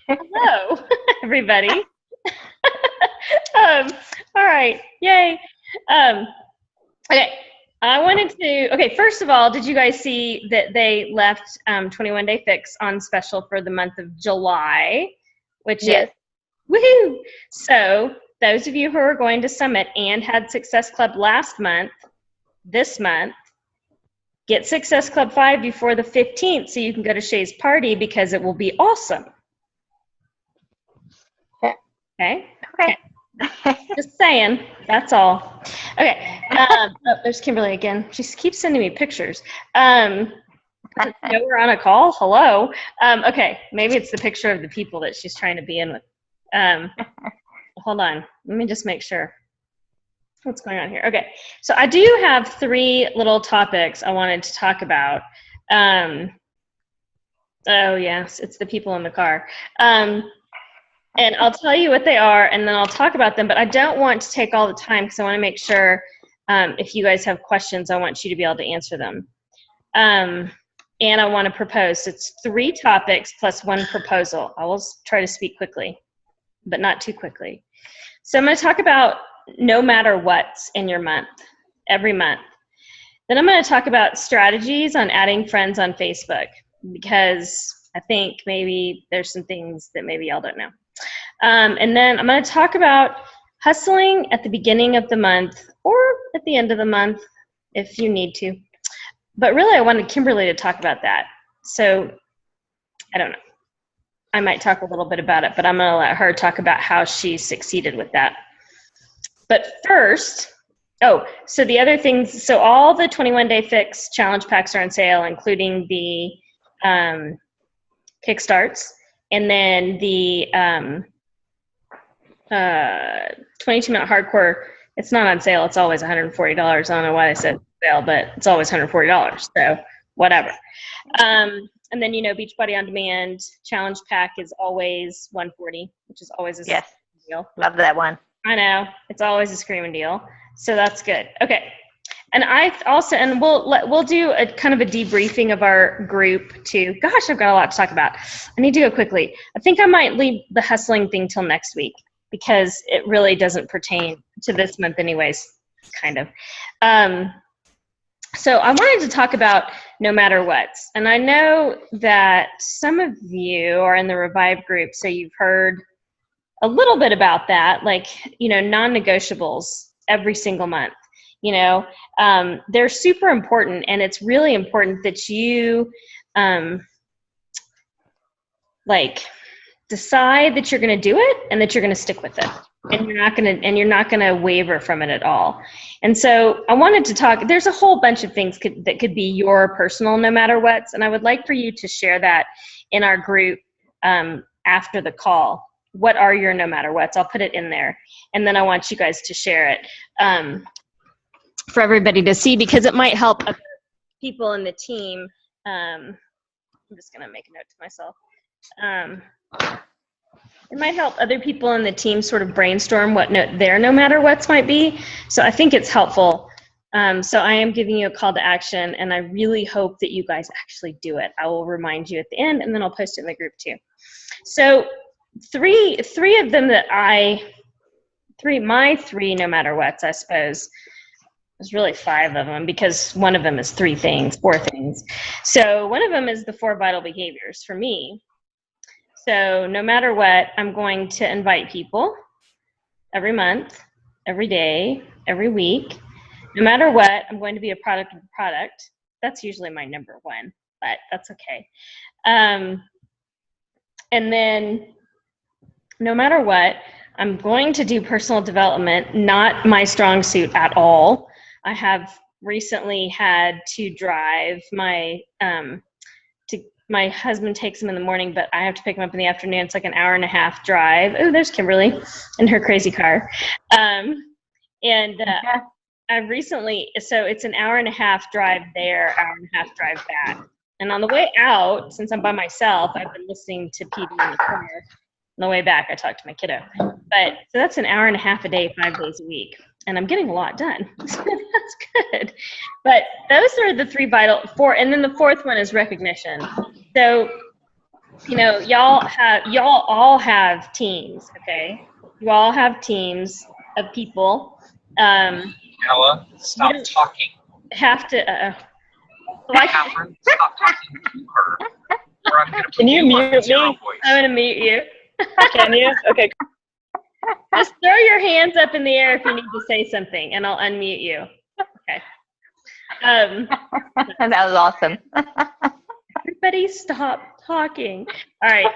Hello, everybody. All right, yay. Um, okay, okay, first of all, did you guys see that they left 21 Day Fix on special for the month of July, which Yes. is, woohoo! So those of you who are going to Summit and had Success Club last month, this month, get Success Club 5 before the 15th so you can go to Shay's party because it will be awesome. Okay? Okay. Just saying. That's all. Okay. Oh, there's Kimberly again. She keeps sending me pictures. No, we're on a call. Hello. Okay. Maybe it's the picture of the people that she's trying to be in with. Hold on. Let me just make sure. What's going on here? Okay. So I do have 3 little topics I wanted to talk about. Oh, yes. It's the people in the car. And I'll tell you what they are, and then I'll talk about them, but I don't want to take all the time because I want to make sure if you guys have questions, I want you to be able to answer them. And I want to propose. It's 3 topics plus 1 proposal. I will try to speak quickly, but not too quickly. So I'm going to talk about no matter what's in your month, every month. Then I'm going to talk about strategies on adding friends on Facebook because I think maybe there's some things that maybe y'all don't know. And then I'm going to talk about hustling at the beginning of the month or at the end of the month if you need to. But really, I wanted Kimberly to talk about that. So I don't know. I might talk a little bit about it, but I'm going to let her talk about how she succeeded with that. But first, so the other things, so all the 21 Day Fix challenge packs are on sale, including the Kickstarts. And then the 22-minute hardcore, it's not on sale. It's always $140. I don't know why they said sale, but it's always $140. So whatever. And then, Beachbody On Demand challenge pack is always $140, which is always a Yes. deal. Love that one. I know. It's always a screaming deal. So that's good. Okay. And we'll do a kind of a debriefing of our group too. Gosh, I've got a lot to talk about. I need to go quickly. I think I might leave the hustling thing till next week because it really doesn't pertain to this month anyways, kind of. So I wanted to talk about no matter what. And I know that some of you are in the Revive group, so you've heard a little bit about that, like, non-negotiables every single month. They're super important, and it's really important that you decide that you're going to do it and that you're going to stick with it, and you're not going to waver from it at all. And so I wanted to talk. There's a whole bunch of things that could be your personal no matter what's, and I would like for you to share that in our group after the call. What are your no matter what's? I'll put it in there, and then I want you guys to share it. For everybody to see, because it might help other people in the team. I'm just going to make a note to myself. It might help other people in the team sort of brainstorm what their no matter what's might be. So I think it's helpful. So I am giving you a call to action, and I really hope that you guys actually do it. I will remind you at the end, and then I'll post it in the group too. So three of them that my three no matter what's, I suppose. There's really 5 of them because one of them is 4 things. So one of them is the 4 vital behaviors for me. So no matter what, I'm going to invite people every month, every day, every week. No matter what, I'm going to be a product of the product. That's usually my number 1, but that's okay. And then no matter what, I'm going to do personal development, not my strong suit at all. I have recently had to drive my husband takes him in the morning, but I have to pick him up in the afternoon. It's like an 1.5-hour drive. Oh, there's Kimberly in her crazy car. I recently, so it's an 1.5-hour drive there, 1.5-hour drive back. And on the way out, since I'm by myself, I've been listening to PD in the car. On the way back, I talked to my kiddo. But so that's an 1.5 hours a day, 5 days a week. And I'm getting a lot done. So that's good. But those are the 3 vital 4. And then the 4th one is recognition. So you know, y'all all have teams, okay? You all have teams of people. Ella, You stop don't talking. have to. Like, Catherine, stop talking to her, or I'm going to put Can you you on mute zero me? voice. I'm gonna mute you. Can you? Okay. Just throw your hands up in the air if you need to say something, and I'll unmute you. Okay. That was awesome. Everybody stop talking. All right.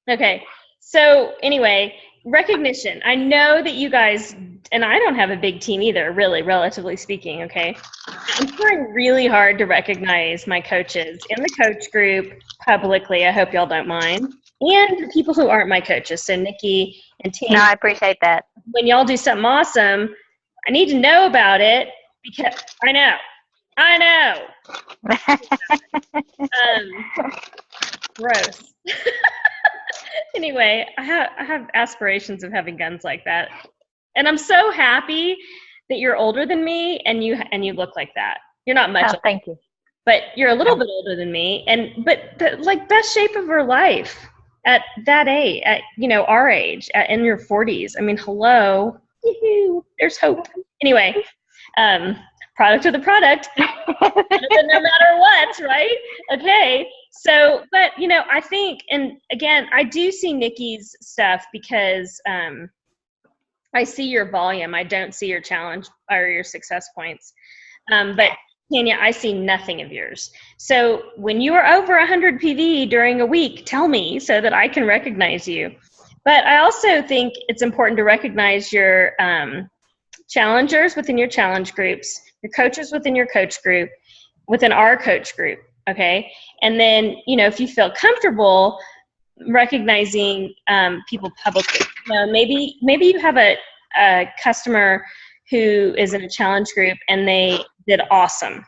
Okay. So anyway, recognition. I know that you guys, and I don't have a big team either, really, relatively speaking, okay? I'm trying really hard to recognize my coaches in the coach group publicly. I hope y'all don't mind. And the people who aren't my coaches. So Nikki and Tanya. No, I appreciate that. When y'all do something awesome, I need to know about it because I know. Gross. Anyway, I have aspirations of having guns like that, and I'm so happy that you're older than me and you look like that. You're not much, Oh, thank you. but you're a little bit older than me, but the like best shape of her life at that age, at our age, in your 40s. I mean, hello, there's hope. Anyway, product of the product, no matter what, right? Okay. So, but I think, and again, I do see Nikki's stuff because I see your volume. I don't see your challenge or your success points. But Tanya, I see nothing of yours. So when you are over 100 PV during a week, tell me so that I can recognize you. But I also think it's important to recognize your challengers within your challenge groups, your coaches within your coach group, within our coach group, okay? And then, if you feel comfortable recognizing people publicly, maybe you have a customer who is in a challenge group and they did awesome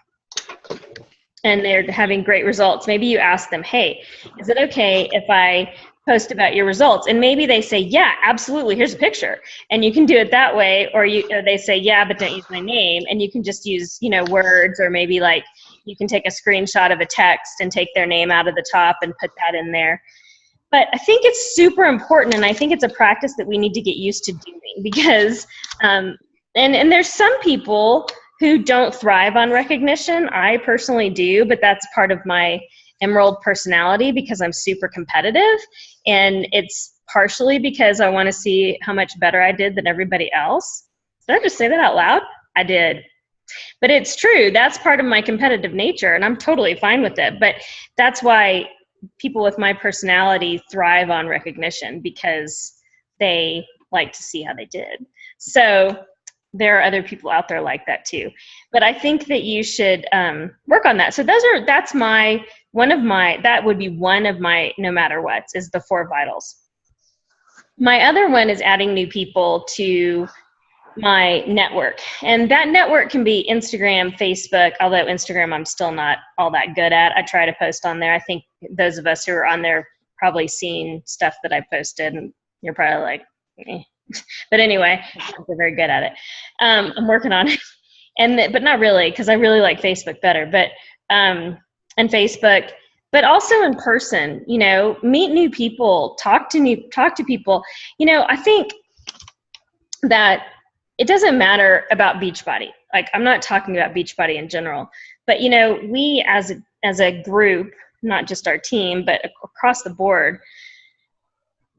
and they're having great results. Maybe you ask them, hey, is it okay if I post about your results? And maybe they say, yeah, absolutely, here's a picture. And you can do it that way, or they say, yeah, but don't use my name. And you can just use, words, or maybe like you can take a screenshot of a text and take their name out of the top and put that in there. But I think it's super important, and I think it's a practice that we need to get used to doing because, and there's some people who don't thrive on recognition. I personally do, but that's part of my Emerald personality because I'm super competitive, and it's partially because I want to see how much better I did than everybody else. Did I just say that out loud? I did. But it's true. That's part of my competitive nature, and I'm totally fine with it. But that's why people with my personality thrive on recognition because they like to see how they did. So there are other people out there like that too. But I think that you should work on that. So that would be one of my no matter what's is the 4 vitals. My other one is adding new people to my network. And that network can be Instagram, Facebook, although Instagram I'm still not all that good at. I try to post on there. I think those of us who are on there probably seen stuff that I posted, and you're probably like, eh. But anyway, I'm very good at it. I'm working on it. But not really, because I really like Facebook better. But and Facebook, but also in person, meet new people, talk to people. I think that it doesn't matter about Beachbody. Like, I'm not talking about Beachbody in general, but we as a group, not just our team, but across the board,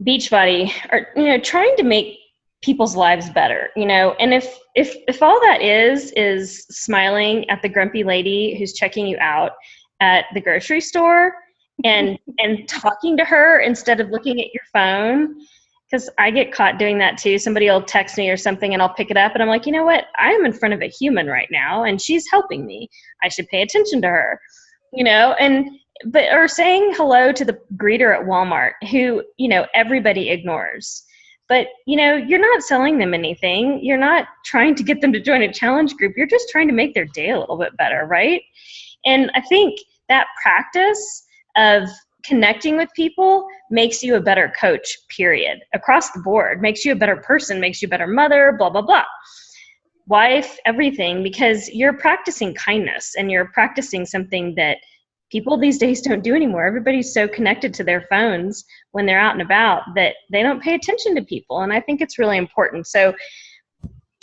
Beachbody are trying to make people's lives better, and if all that is smiling at the grumpy lady who's checking you out at the grocery store and talking to her instead of looking at your phone, because I get caught doing that too. Somebody will text me or something and I'll pick it up and I'm like, you know what? I am in front of a human right now and she's helping me. I should pay attention to her, or saying hello to the greeter at Walmart who, everybody ignores. But, you're not selling them anything. You're not trying to get them to join a challenge group. You're just trying to make their day a little bit better, right? And I think that practice of connecting with people makes you a better coach, period, across the board, makes you a better person, makes you a better mother, blah, blah, blah, wife, everything, because you're practicing kindness and you're practicing something that people these days don't do anymore. Everybody's so connected to their phones when they're out and about that they don't pay attention to people. And I think it's really important. So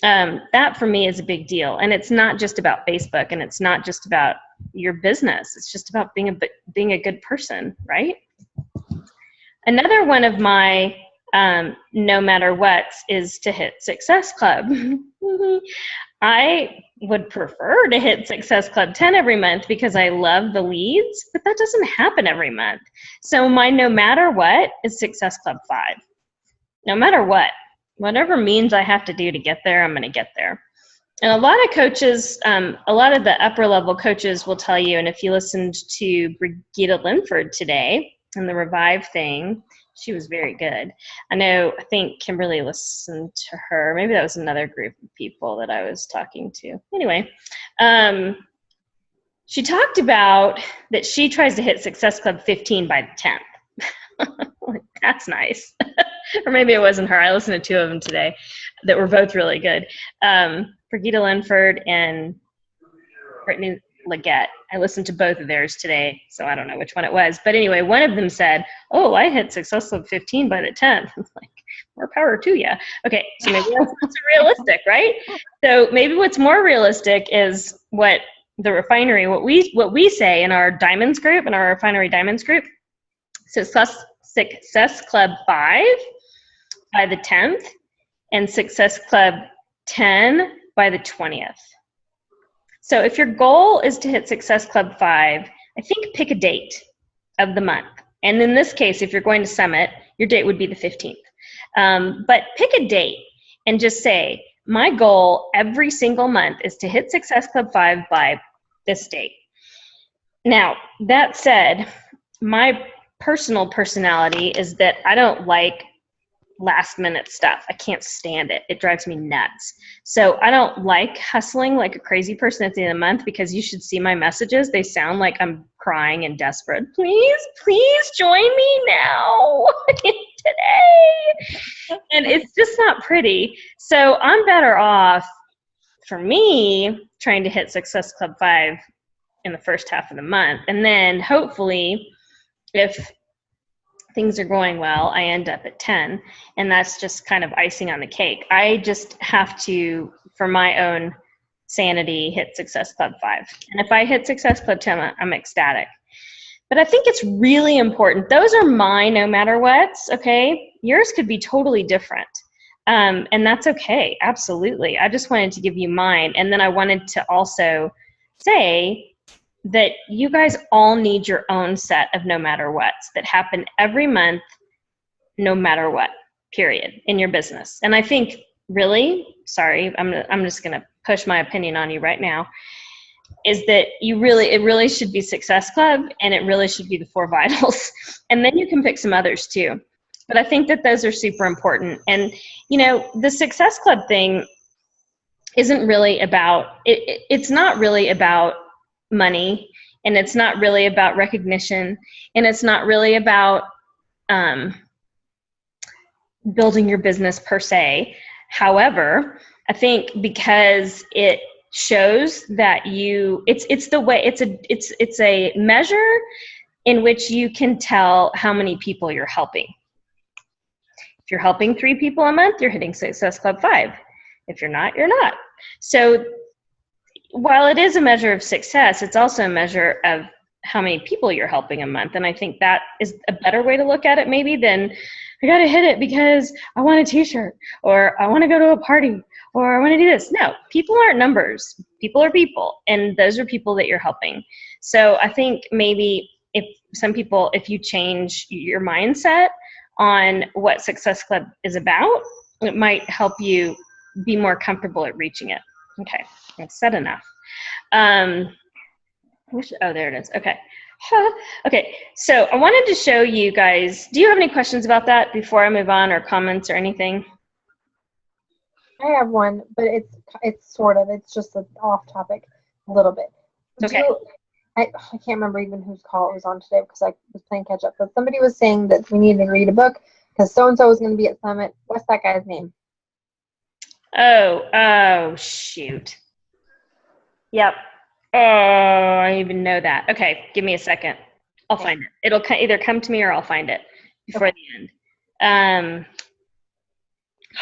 that for me is a big deal. And it's not just about Facebook, and it's not just about your business. It's just about being a good person, right? Another one of my no matter what's is to hit Success Club. I would prefer to hit Success Club 10 every month because I love the leads, but that doesn't happen every month. So my no matter what is Success Club 5. No matter what, whatever means I have to do to get there, I'm going to get there. And a lot of coaches, a lot of the upper level coaches will tell you, and if you listened to Brigitte Linford today and the Revive thing, she was very good. I think Kimberly listened to her. Maybe that was another group of people that I was talking to. Anyway, she talked about that she tries to hit Success Club 15 by the 10th. That's nice. Or maybe it wasn't her. I listened to two of them today that were both really good. Brigitte Linford and Brittany Leggett. I listened to both of theirs today, so I don't know which one it was. But anyway, one of them said, oh, I hit Success Club 15 by the 10th. I'm like, more power to you. Okay, so maybe that's realistic, right? So maybe what's more realistic is what the refinery, what we say in our Diamonds group, in our Refinery Diamonds group, Success Club 5 by the 10th and Success Club 10 by the 20th. So if your goal is to hit Success Club 5, I think pick a date of the month. And in this case, if you're going to Summit, your date would be the 15th. But pick a date and just say, my goal every single month is to hit Success Club 5 by this date. Now, that said, my personal personality is that I don't like last minute stuff. I can't stand it. It drives me nuts. So I don't like hustling like a crazy person at the end of the month, because you should see my messages. They sound like I'm crying and desperate. Please join me now today. And it's just not pretty. So I'm better off, for me, trying to hit Success Club 5 in the first half of the month. And then hopefully, if things are going well, I end up at 10, and that's just kind of icing on the cake. I just have to, for my own sanity, hit Success Club 5. And if I hit Success Club 10, I'm ecstatic. But I think it's really important. Those are my no matter what's, okay? Yours could be totally different. And that's okay, absolutely. I just wanted to give you mine. And then I wanted to also say that you guys all need your own set of no matter what's that happen every month, no matter what, period, in your business. And I think really, sorry, I'm just going to push my opinion on you right now, is that it really should be Success Club, and it really should be the 4 vitals. And then you can pick some others too. But I think that those are super important. And, the Success Club thing isn't really about, it's not really about money, and it's not really about recognition, and it's not really about building your business per se. However, I think because it shows that it's a measure in which you can tell how many people you're helping. If you're helping 3 people a month, you're hitting Success Club 5. If you're not, you're not. So while it is a measure of success, it's also a measure of how many people you're helping a month. And I think that is a better way to look at it maybe than, I got to hit it because I want a t-shirt, or I want to go to a party, or I want to do this. No, people aren't numbers. People are people, and those are people that you're helping. So I think maybe if you change your mindset on what Success Club is about, it might help you be more comfortable at reaching it. Okay, I've said enough. Oh, there it is. Okay. Okay, so I wanted to show you guys, do you have any questions about that before I move on, or comments or anything? I have one, but it's just off topic a little bit. Okay. I can't remember even whose call it was on today because I was playing catch up, but somebody was saying that we needed to read a book because so-and-so is going to be at Summit. What's that guy's name? Oh, shoot. Yep. Oh, I even know that. Okay, give me a second. I'll Okay. find it. It'll either come to me or I'll find it before the end.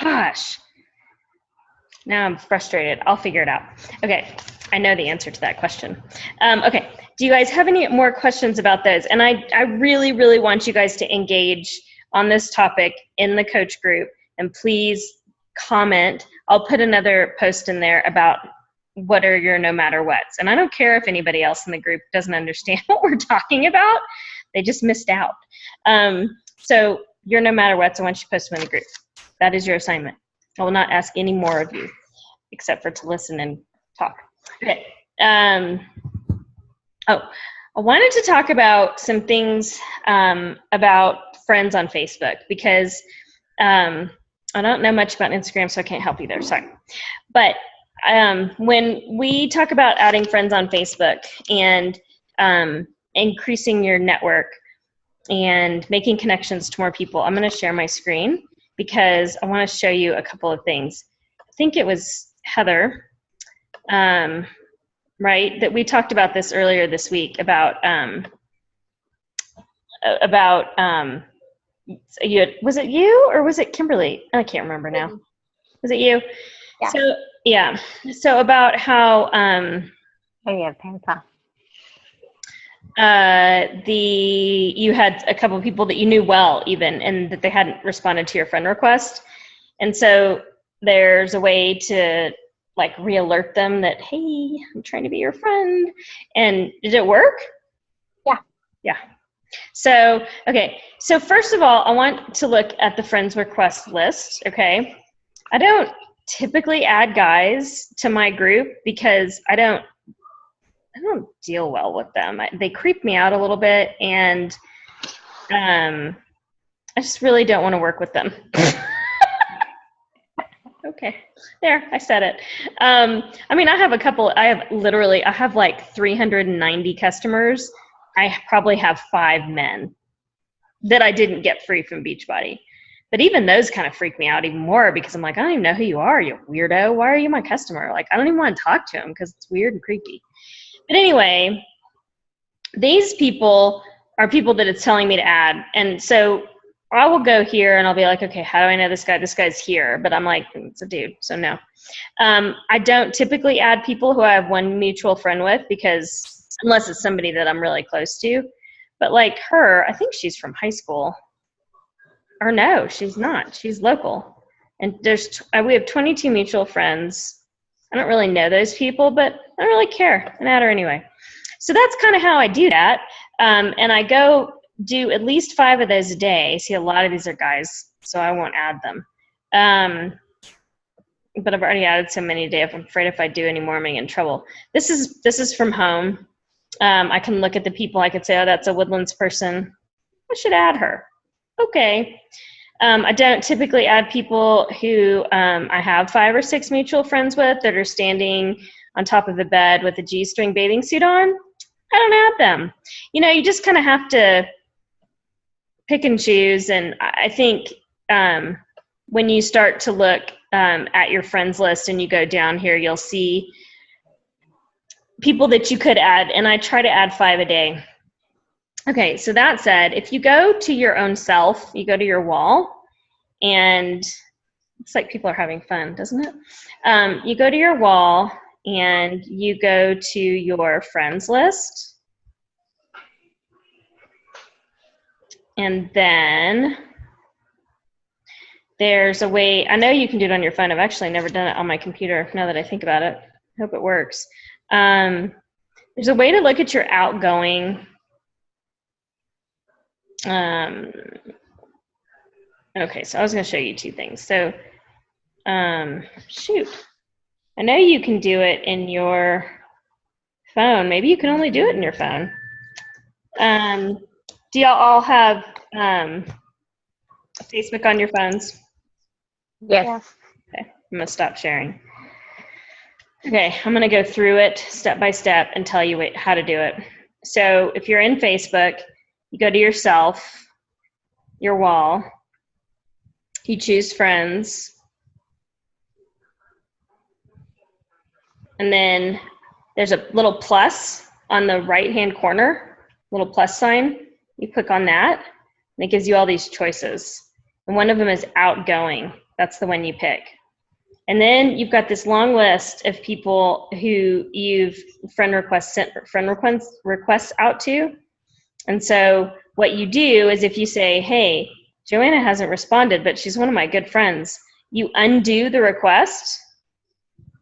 Gosh. Now I'm frustrated. I'll figure it out. Okay, I know the answer to that question. Okay, do you guys have any more questions about those? And I really, really want you guys to engage on this topic in the coach group, and please comment. I'll put another post in there about what are your no matter whats. And I don't care if anybody else in the group doesn't understand what we're talking about. They just missed out. So your no matter whats, I want you to post them in the group. That is your assignment. I will not ask any more of you except for to listen and talk. Okay. I wanted to talk about some things about friends on Facebook because I don't know much about Instagram, so I can't help you there. Sorry. But when we talk about adding friends on Facebook and increasing your network and making connections to more people, I'm going to share my screen because I want to show you a couple of things. I think it was Heather, right, that we talked about this earlier this week about was it you or was it Kimberly? I can't remember now. Was it you? Yeah. So yeah. So about how Pampa. you had a couple of people that you knew well even, and that they hadn't responded to your friend request. And so there's a way to like re-alert them that, hey, I'm trying to be your friend. And did it work? Yeah. Yeah. So, okay. So first of all, I want to look at the friends request list. Okay. I don't typically add guys to my group because I don't deal well with them. They creep me out a little bit, and I just really don't want to work with them. Okay, there, I said it. I mean, I have like 390 customers. I probably have 5 men that I didn't get free from Beachbody. But even those kind of freak me out even more because I'm like, I don't even know who you are, you weirdo. Why are you my customer? Like, I don't even want to talk to him because it's weird and creepy. But anyway, these people are people that it's telling me to add. And so I will go here and I'll be like, okay, how do I know this guy? This guy's here. But I'm like, it's a dude, so no. I don't typically add people who I have one mutual friend with because unless it's somebody that I'm really close to. But like her, I think she's from high school. Or no, she's not. She's local. And we have 22 mutual friends. I don't really know those people, but I don't really care. I add her anyway. So that's kind of how I do that. And I go do at least 5 of those a day. See, a lot of these are guys, so I won't add them. But I've already added so many today. I'm afraid if I do any more, I'm going to get in trouble. This is from home. I can look at the people. I could say, oh, that's a Woodlands person. I should add her. Okay. I don't typically add people who I have 5 or 6 mutual friends with that are standing on top of the bed with a G-string bathing suit on. I don't add them. You know, you just kind of have to pick and choose. And I think when you start to look at your friends list and you go down here, you'll see people that you could add. And I try to add 5 a day. Okay, so that said, if you go to your own self, you go to your wall, and it's like people are having fun, doesn't it? You go to your wall, and you go to your friends list, and then there's a way, I know you can do it on your phone. I've actually never done it on my computer now that I think about it. I hope it works. There's a way to look at your outgoing. Okay, so I was going to show you 2 things. So, shoot. I know you can do it in your phone. Maybe you can only do it in your phone. Do y'all all have Facebook on your phones? Yes. Okay, I'm going to stop sharing. Okay, I'm going to go through it step by step and tell you how to do it. So if you're in Facebook, you go to yourself, your wall, you choose friends, and then there's a little plus on the right-hand corner, little plus sign. You click on that, and it gives you all these choices. And one of them is outgoing. That's the one you pick. And then you've got this long list of people who you've sent friend requests out to. And so what you do is if you say, hey, Joanna hasn't responded, but she's one of my good friends, you undo the request,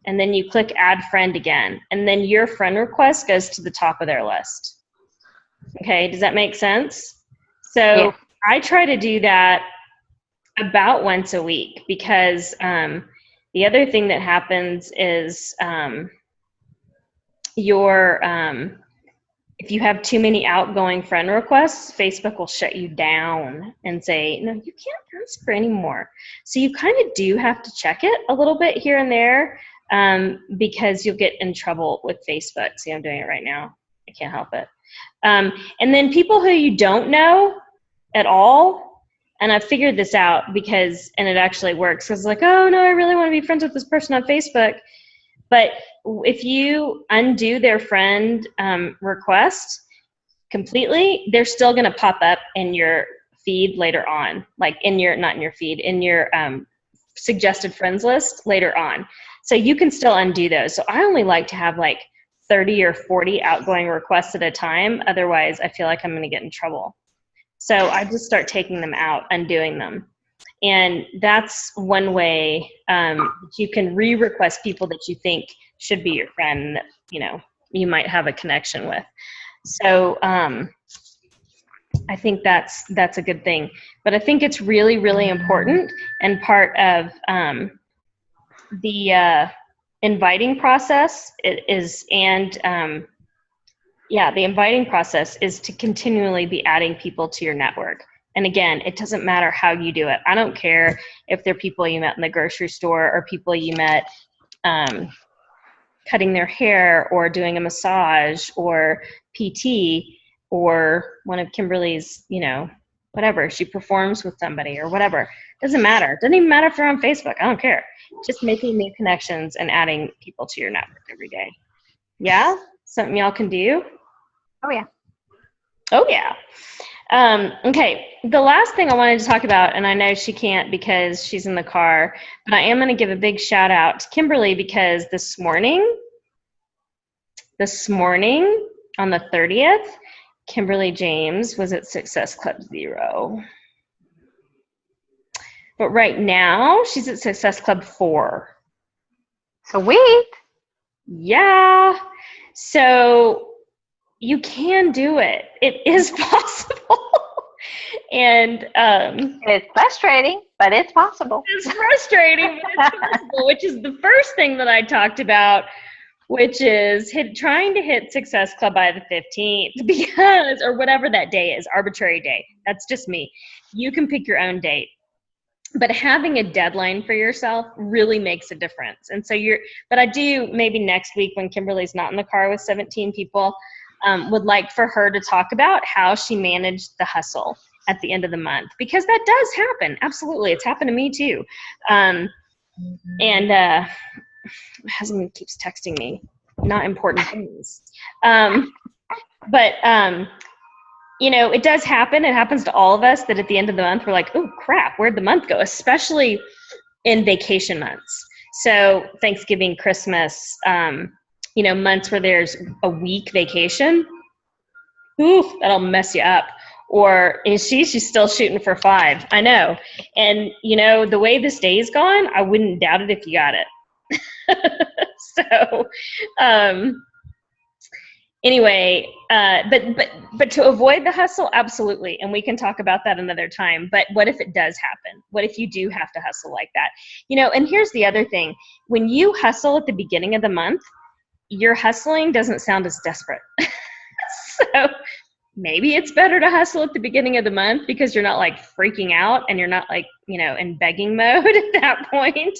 and then you click add friend again. And then your friend request goes to the top of their list. Okay, does that make sense? So Yeah. I try to do that about once a week because the other thing that happens is if you have too many outgoing friend requests, Facebook will shut you down and say, no, you can't ask for any more. So you kind of do have to check it a little bit here and there because you'll get in trouble with Facebook. See, I'm doing it right now. I can't help it. And then people who you don't know at all, and I've figured this out and it actually works, because like, oh no, I really want to be friends with this person on Facebook. But if you undo their friend request completely, they're still going to pop up in your feed later on, like in your suggested friends list later on. So you can still undo those. So I only like to have like 30 or 40 outgoing requests at a time. Otherwise, I feel like I'm going to get in trouble. So I just start taking them out, undoing them. And that's one way you can re-request people that you think should be your friend that, you might have a connection with. So I think that's a good thing. But I think it's really, really important, and part of the inviting process the inviting process is to continually be adding people to your network. And again, it doesn't matter how you do it. I don't care if they're people you met in the grocery store or people you met cutting their hair or doing a massage or PT or one of Kimberly's, whatever. She performs with somebody or whatever. Doesn't matter. Doesn't even matter if they're on Facebook. I don't care. Just making new connections and adding people to your network every day. Yeah? Something y'all can do? Oh, yeah. Oh, yeah. Okay, the last thing I wanted to talk about, and I know she can't because she's in the car, but I am going to give a big shout out to Kimberly because this morning on the 30th, Kimberly James was at Success Club 0. But right now, she's at Success Club 4. Sweet. Yeah. So you can do it. It is possible. And It's frustrating, but it's possible. it's frustrating, but it's possible, which is the first thing that I talked about, which is trying to hit Success Club by the 15th or whatever that day is, arbitrary day. That's just me. You can pick your own date. But having a deadline for yourself really makes a difference. And so but I do maybe next week when Kimberly's not in the car with 17 people, would like for her to talk about how she managed the hustle at the end of the month, because that does happen. Absolutely. It's happened to me too. And my husband keeps texting me, not important things. But it does happen. It happens to all of us that at the end of the month, we're like, oh crap, where'd the month go? Especially in vacation months. So Thanksgiving, Christmas, months where there's a week vacation, oof, that'll mess you up. Or she's still shooting for 5. I know. And, the way this day's gone, I wouldn't doubt it if you got it. So, anyway, but to avoid the hustle, absolutely. And we can talk about that another time. But what if it does happen? What if you do have to hustle like that? And here's the other thing. When you hustle at the beginning of the month, your hustling doesn't sound as desperate. So maybe it's better to hustle at the beginning of the month because you're not like freaking out and you're not like, in begging mode at that point.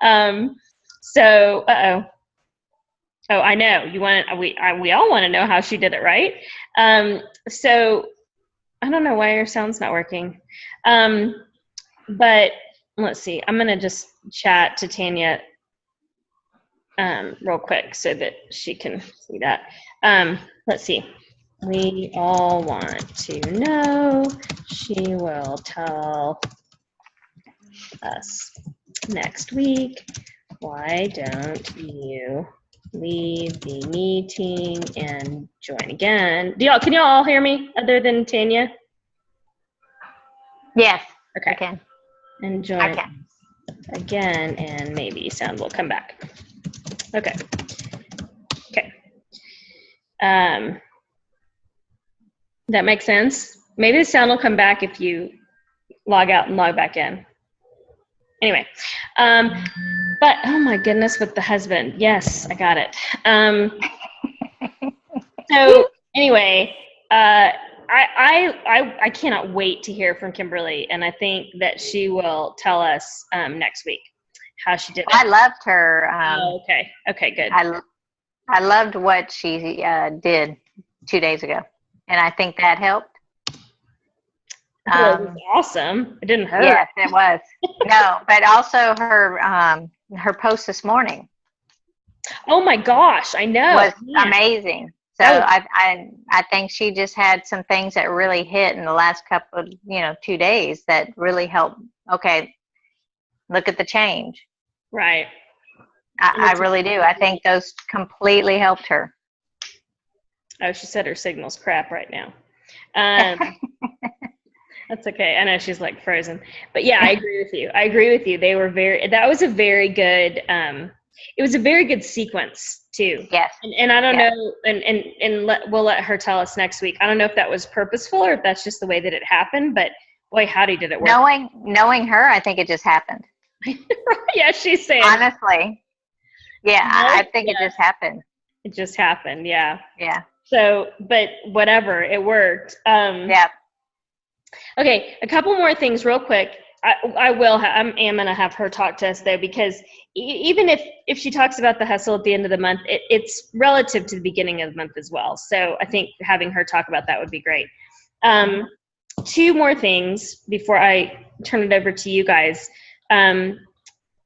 Oh, I know we all want to know how she did it, right? So I don't know why your sound's not working. But let's see, I'm going to just chat to Tanya. real quick so that she can see that. Let's see. We all want to know. She will tell us next week. Why don't you leave the meeting and join again? Can y'all all hear me other than Tanya? Yes. Okay. I can. And I join can. again, and maybe sound will come back. Okay. Okay. That makes sense. Maybe the sound will come back if you log out and log back in. Anyway, but oh my goodness, with the husband. Yes, I got it. So anyway, I cannot wait to hear from Kimberly, and I think that she will tell us next week how she did it. I loved her. Oh, okay. Okay, good. I loved what she did 2 days ago, and I think that helped. Well, it was awesome. It didn't hurt. Yes, it was. No, but also her post this morning Oh my gosh, I know. was Man. amazing. So That I think she just had some things that really hit in the last couple of 2 days that really helped. Okay, look at the change. Right. I really do. I think those completely helped her. Oh, she said her signal's crap right now. That's okay. I know she's like frozen, but yeah, I agree with you. I agree with you. They were that was a very good, it was a very good sequence too. Yes. And I don't know, we'll let her tell us next week. I don't know if that was purposeful or if that's just the way that it happened, but boy, howdy did it work. Knowing her, I think it just happened. Yeah, she's saying. Honestly. Yeah, I think it just happened. It just happened. Yeah. Yeah. So, but whatever, it worked. Yeah. Okay, a couple more things real quick. I am going to have her talk to us though, because even if she talks about the hustle at the end of the month, it's relative to the beginning of the month as well. So I think having her talk about that would be great. Two more things before I turn it over to you guys.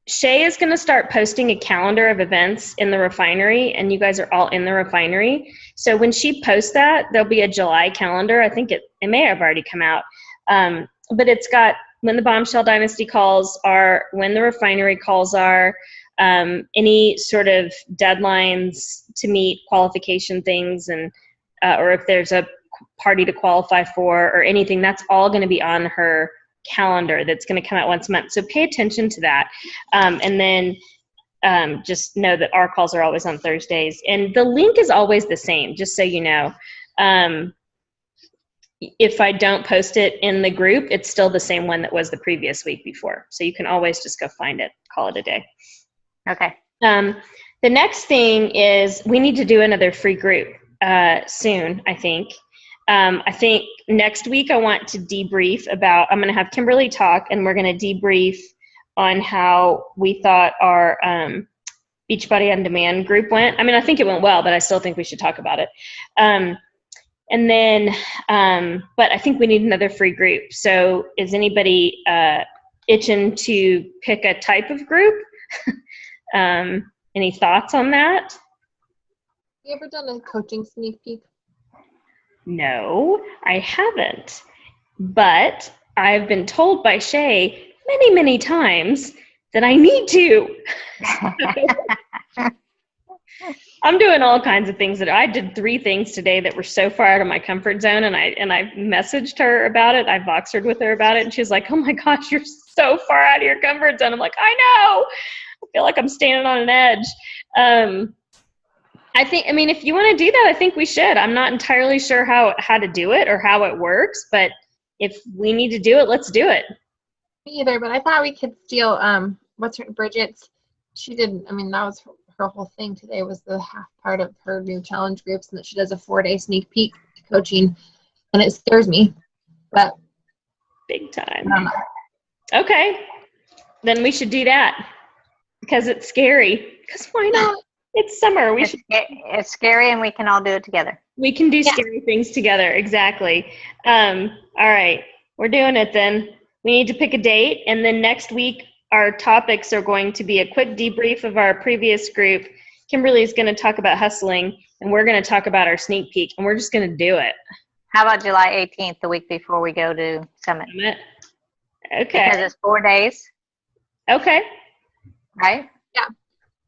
Shay is going to start posting a calendar of events in the refinery, and you guys are all in the refinery. So when she posts that, there'll be a July calendar. I think it may have already come out. But it's got when the Bombshell Dynasty calls are, when the refinery calls are, any sort of deadlines to meet, qualification things, and or if there's a party to qualify for or anything, that's all going to be on her calendar that's going to come out once a month. So pay attention to that. And then just know that our calls are always on Thursdays. And the link is always the same, just so you know. If I don't post it in the group, it's still the same one that was the previous week before. So you can always just go find it, call it a day. Okay. The next thing is we need to do another free group soon, I think. I think next week I want to debrief about, I'm going to have Kimberly talk, and we're going to debrief on how we thought our Beachbody on Demand group went. I mean, I think it went well, but I still think we should talk about it. And then, but I think we need another free group. So is anybody itching to pick a type of group? Any thoughts on that? You ever done a coaching sneak peek? No, I haven't. But I've been told by Shay many, many times that I need to. I'm doing all kinds of things. That I did 3 things today that were so far out of my comfort zone, and I messaged her about it. I Voxered with her about it, and she's like, "Oh my gosh, you're so far out of your comfort zone." I'm like, "I know. I feel like I'm standing on an edge." I mean, if you want to do that, I think we should. I'm not entirely sure how to do it or how it works, but if we need to do it, let's do it. Me either, but I thought we could steal Bridget's. She did. I mean, that was her whole thing today, was the half part of her new challenge groups, and that she does a 4-day sneak peek to coaching, and it scares me, but big time. Okay, then we should do that because it's scary. Because why not? It's summer. It's scary, and we can all do it together. We can do scary things together. Exactly. All right, we're doing it then. We need to pick a date, and then next week our topics are going to be a quick debrief of our previous group. Kimberly's going to talk about hustling, and we're going to talk about our sneak peek, and we're just going to do it. How about July 18th, the week before we go to Summit? Okay. Because it's 4 days, Okay. right?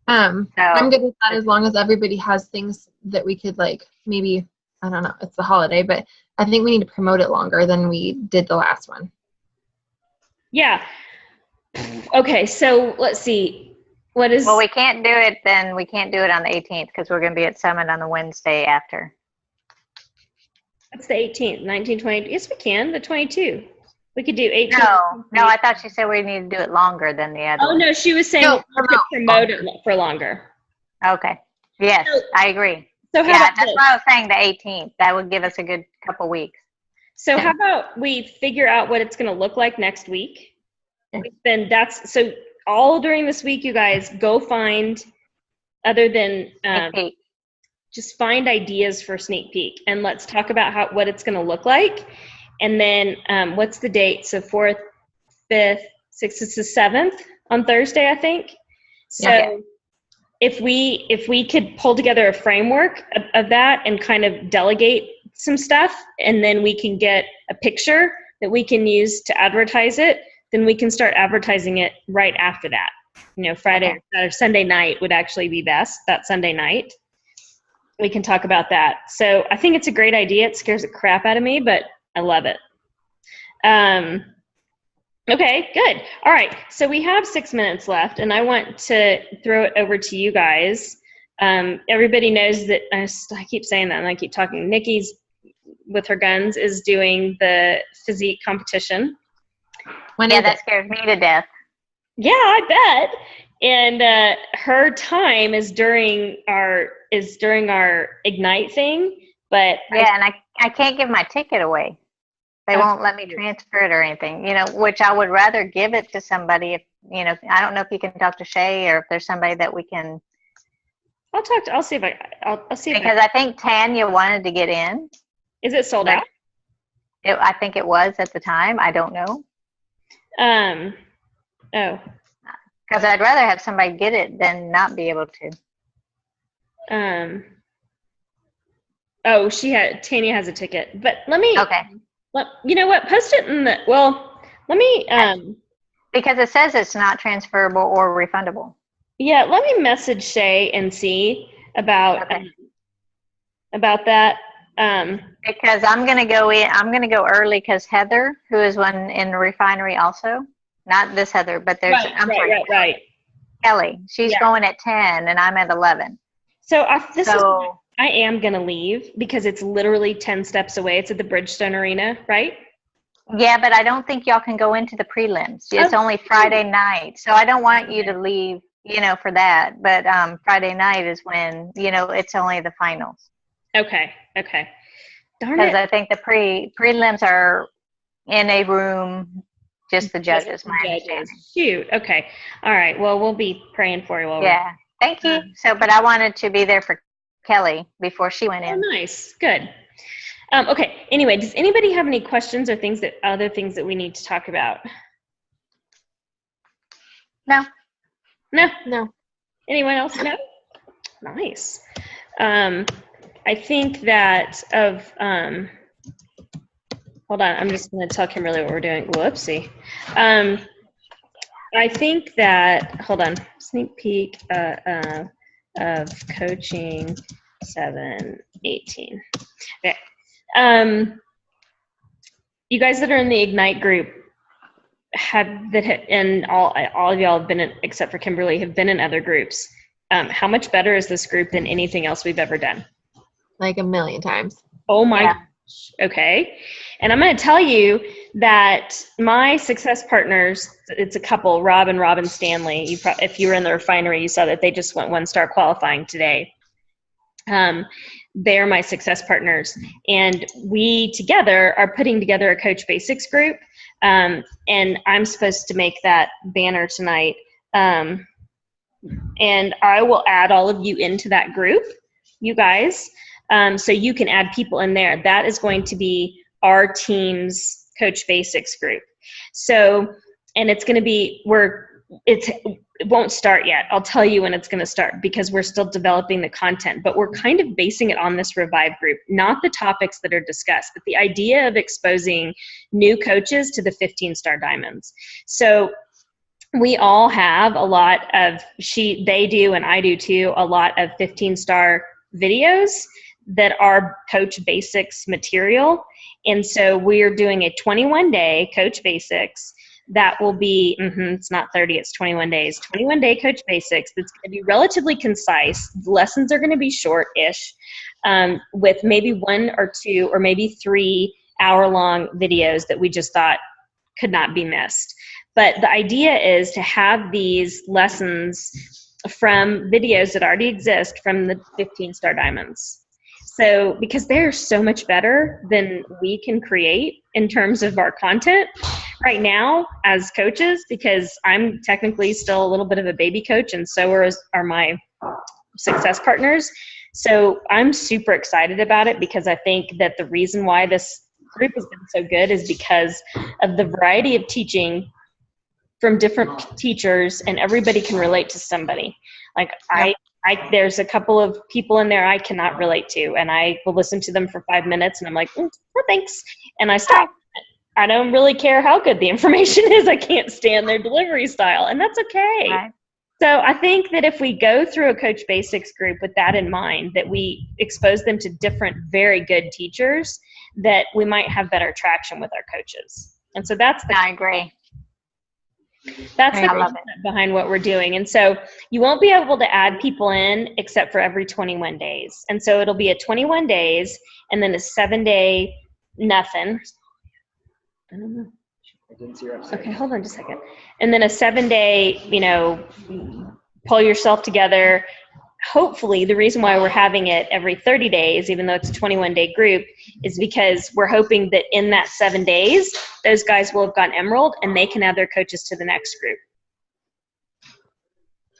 I'm good with that as long as everybody has things that we could like maybe, I don't know, it's the holiday, but I think we need to promote it longer than we did the last one. Yeah. Okay, so let's see. Well, we can't do it then. We can't do it on the 18th because we're going to be at Summit on the Wednesday after. What's the 18th? 19, 20? Yes, we can. The 22. We could do 18. No, I thought she said we need to do it longer than the other Oh, one. no, she was saying No, we could promote it for longer. Okay. Yes, I agree. So how Yeah, about that's this? why I was saying the 18th. That would give us a good couple weeks. So how about we figure out what it's going to look like next week? Then so all during this week, you guys go find, other than Sneak peek. just find ideas for sneak peek, and let's talk about what it's going to look like. And then what's the date? So 4th, 5th, 6th, it's the 7th on Thursday, I think. So Yeah. if we could pull together a framework of that and kind of delegate some stuff, and then we can get a picture that we can use to advertise it, then we can start advertising it right after that. You know, Friday or Sunday night would actually be best, that Sunday night. We can talk about that. So I think it's a great idea. It scares the crap out of me, but I love it. Okay, good. All right, so we have 6 minutes left, and I want to throw it over to you guys. Everybody knows that, I keep saying that, and I keep talking. Nikki's, with her guns, is doing the physique competition. That scares me to death. Yeah, I bet. And her time is during our Ignite thing, but and I can't give my ticket away. They won't let me transfer it or anything, which I would rather give it to somebody. If, I don't know if you can talk to Shay or if there's somebody that we can. I'll see if Because I think Tanya wanted to get in. Is it sold out? I think it was at the time. I don't know. Oh. Because I'd rather have somebody get it than not be able to. Tanya has a ticket, but let me. Okay. You know what? Post it in the. Well, let me. Because it says it's not transferable or refundable. Yeah, let me message Shay and see about that. Because I'm gonna go in. I'm gonna go early because Heather, who is one in the refinery, also. Not this Heather, but there's Right. Kelly. She's going at 10, and I'm at 11. So I am going to leave because it's literally 10 steps away. It's at the Bridgestone Arena, right? Yeah, but I don't think y'all can go into the prelims. It's only Friday night. So I don't want you to leave, for that. But Friday night is when, it's only the finals. Okay. Darn it. Because I think the prelims are in a room, just the judges, my understanding. Shoot. Okay. All right. Well, we'll be praying for you. Thank you. But I wanted to be there for Kelly before she went in. Oh, nice. Good. Okay. Anyway, does anybody have any questions or other things that we need to talk about? No. Anyone else? No? Nice. I think that hold on. I'm just going to tell Kimberly what we're doing. Whoopsie. I think that, hold on, sneak peek of coaching 7/18. Okay. You guys that are in the Ignite group and all of y'all have been in, except for Kimberly, have been in other groups. How much better is this group than anything else we've ever done? Like a million times. Oh my gosh. Okay. And I'm going to tell you that my success partners, it's a couple, Rob and Robin Stanley. If you were in the refinery, you saw that they just went 1-star qualifying today. They're my success partners. And we together are putting together a Coach Basics group. And I'm supposed to make that banner tonight. And I will add all of you into that group, you guys. So you can add people in there. That is going to be our team's Coach Basics group. So, and it's going to be, we're it won't start yet. I'll tell you when it's going to start because we're still developing the content, but we're kind of basing it on this Revive group, not the topics that are discussed, but the idea of exposing new coaches to the 15-star diamonds. So we all have a lot of, they do and I do too, a lot of 15-star videos that are Coach Basics material. And so we're doing a 21-day Coach Basics that will be, it's not 30, it's 21 days, 21-day Coach Basics that's going to be relatively concise. The lessons are going to be short-ish with maybe 1 or 2 or maybe 3 hour-long videos that we just thought could not be missed. But the idea is to have these lessons from videos that already exist from the 15-star diamonds. So, because they're so much better than we can create in terms of our content right now as coaches, because I'm technically still a little bit of a baby coach and so are my success partners. So I'm super excited about it because I think that the reason why this group has been so good is because of the variety of teaching from different teachers, and everybody can relate to somebody. Like there's a couple of people in there I cannot relate to, and I will listen to them for 5 minutes and I'm like, no thanks. And I stop. I don't really care how good the information is. I can't stand their delivery style, and that's okay. Right. So I think that if we go through a Coach Basics group with that in mind, that we expose them to different, very good teachers, that we might have better traction with our coaches. And so that's I agree. That's the concept behind what we're doing. And so you won't be able to add people in except for every 21 days. And so it'll be a 21 days and then a 7-day nothing. I don't know. Okay, hold on just a second. And then a 7-day, pull yourself together. Hopefully, the reason why we're having it every 30 days, even though it's a 21-day group, is because we're hoping that in that 7 days, those guys will have gone Emerald and they can add their coaches to the next group.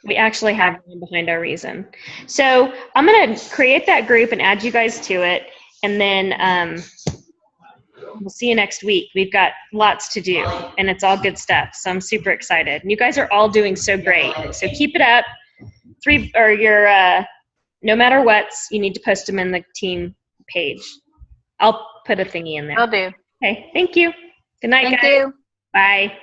We actually have one behind our reason. So I'm going to create that group and add you guys to it. And then we'll see you next week. We've got lots to do, and it's all good stuff. So I'm super excited. And you guys are all doing so great. So keep it up. No matter what, you need to post them in the team page. I'll put a thingy in there. Will do. Okay, thank you. Good night, guys. Thank you. Bye.